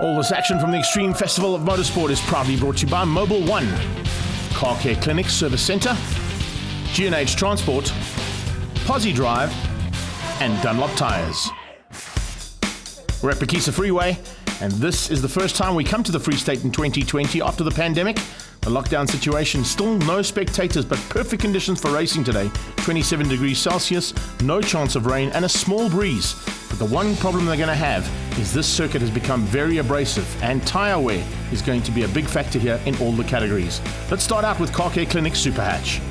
All this action from the Extreme Festival of Motorsport is proudly brought to you by Mobil 1, Car Care Clinic Service Centre, G&H Transport, Posi Drive, and DUNLOP Tyres. We're at Phakisa Freeway, and this is the first time we come to the Free State in 2020 after the pandemic. The lockdown situation, still no spectators, but perfect conditions for racing today. 27 degrees Celsius, no chance of rain, and a small breeze. But the one problem they're going to have is this circuit has become very abrasive, and tyre wear is going to be a big factor here in all the categories. Let's start out with Car Care Clinic Superhatch.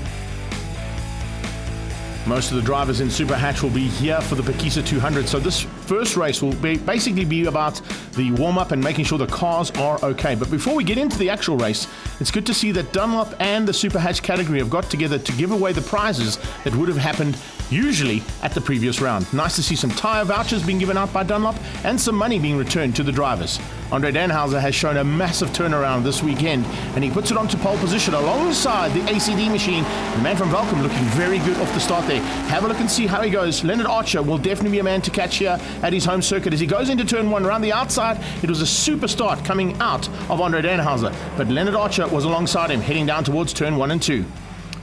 Most of the drivers in Superhatch will be here for the Phakisa 200, so this first race will basically be about the warm-up and making sure the cars are okay. But before we get into the actual race, it's good to see that Dunlop and the Superhatch category have got together to give away the prizes that would have happened usually at the previous round. Nice to see some tyre vouchers being given out by Dunlop and some money being returned to the drivers. Andre Danhauser has shown a massive turnaround this weekend, and he puts it onto pole position alongside the ACD machine. The man from Velcom looking very good off the start there. Have a look and see how he goes. Leonard Archer will definitely be a man to catch here at his home circuit as he goes into turn one around the outside. It was a super start coming out of Andre Danhauser, but Leonard Archer was alongside him heading down towards turn 1 and 2.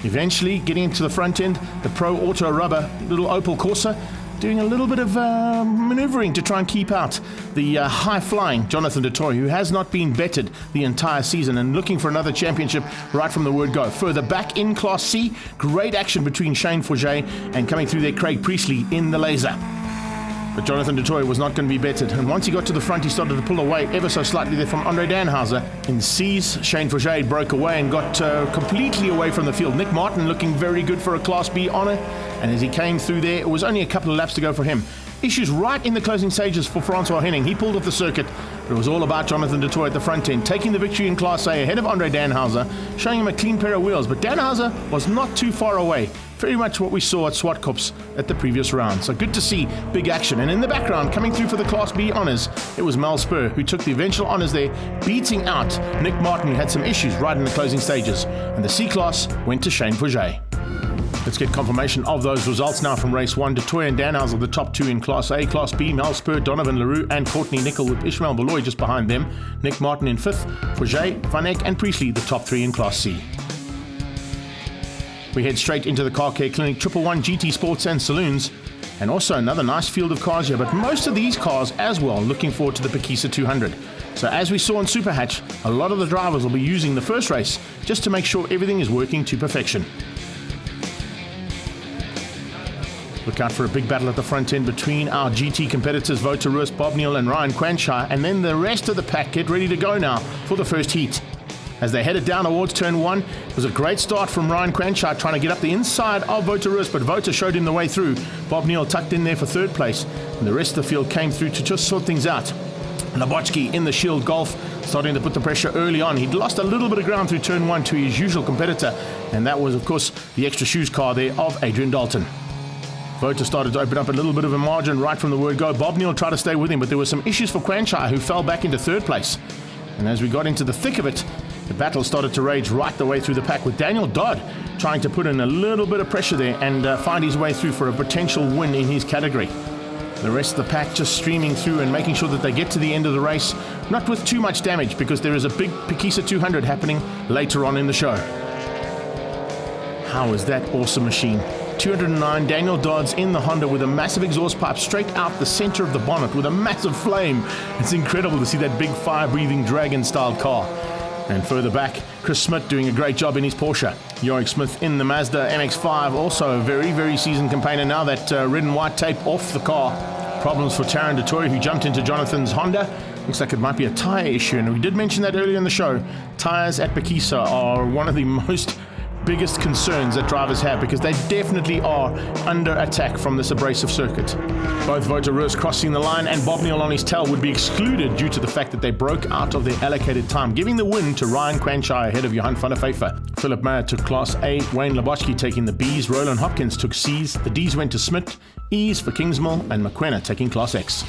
Eventually getting into the front end, the Pro Auto Rubber little Opel Corsa doing a little bit of maneuvering to try and keep out the high-flying Jonathan Dutoy, who has not been bettered the entire season and looking for another championship right from the word go. Further back in Class C, great action between Shane Forget and coming through there Craig Priestley in the laser. But Jonathan Dutoy was not going to be bettered, and once he got to the front, he started to pull away ever so slightly there from Andre Danhauser. In C's, Shane Forget broke away and got completely away from the field. Nick Martin looking very good for a Class B honour, and as he came through there, it was only a couple of laps to go for him. Issues right in the closing stages for Francois Henning. He pulled off the circuit, but it was all about Jonathan Dutoy at the front end, taking the victory in Class A ahead of Andre Danhauser, showing him a clean pair of wheels. But Danhauser was not too far away. Very much what we saw at Swartkops at the previous round. So good to see big action. And in the background, coming through for the Class B honours, it was Mel Spur who took the eventual honours there, beating out Nick Martin, who had some issues right in the closing stages. And the C class went to Shane Forget. Let's get confirmation of those results now from race 1. Dutoy and Danhauser the top 2 in Class A. Class B, Mel Spur, Donovan LaRue and Courtney Nickel with Ishmael Beloy just behind them. Nick Martin in 5th, Forget, Van Eyck and Priestley the top 3 in Class C. We head straight into the Car Care Clinic 111 GT Sports and Saloons, and also another nice field of cars here, but most of these cars as well looking forward to the Phakisa 200. So as we saw in Superhatch, a lot of the drivers will be using the first race just to make sure everything is working to perfection. Look out for a big battle at the front end between our GT competitors Wouter Roos, Bob Neal and Ryan Quanshire, and then the rest of the pack get ready to go now for the first heat. As they headed down towards turn 1, it was a great start from Ryan Quanshire trying to get up the inside of Wouter Roos, but Wouter showed him the way through. Bob Neal tucked in there for 3rd place, and the rest of the field came through to just sort things out. Labochki in the Shield Golf starting to put the pressure early on. He'd lost a little bit of ground through turn 1 to his usual competitor, and that was of course the extra shoes car there of Adrian Dalton. Wouter started to open up a little bit of a margin right from the word go. Bob Neal tried to stay with him, but there were some issues for Quanshire, who fell back into 3rd place. And as we got into the thick of it, the battle started to rage right the way through the pack, with Daniel Dodd trying to put in a little bit of pressure there and find his way through for a potential win in his category. The rest of the pack just streaming through and making sure that they get to the end of the race, not with too much damage, because there is a big Phakisa 200 happening later on in the show. How is that awesome machine? 209 Daniel Dodds in the Honda with a massive exhaust pipe straight out the center of the bonnet with a massive flame. It's incredible to see that big fire-breathing dragon-style car. And further back, Chris Smith doing a great job in his Porsche. Yorick Smith in the Mazda MX-5, also a very, very seasoned campaigner now. That red and white tape off the car. Problems for Taron Dutoy, who jumped into Jonathan's Honda. Looks like it might be a tyre issue, and we did mention that earlier in the show. Tyres at Phakisa are one of the most biggest concerns that drivers have, because they definitely are under attack from this abrasive circuit. Both Wouter Roos crossing the line and Bob Neal on his tail would be excluded due to the fact that they broke out of their allocated time, giving the win to Ryan Quanshire ahead of Johan van der Pfeiffer. Philip Mayer took Class A, Wayne Labochki taking the Bs, Roland Hopkins took Cs, the Ds went to Smith, Es for Kingsmill, and McQuenna taking Class X.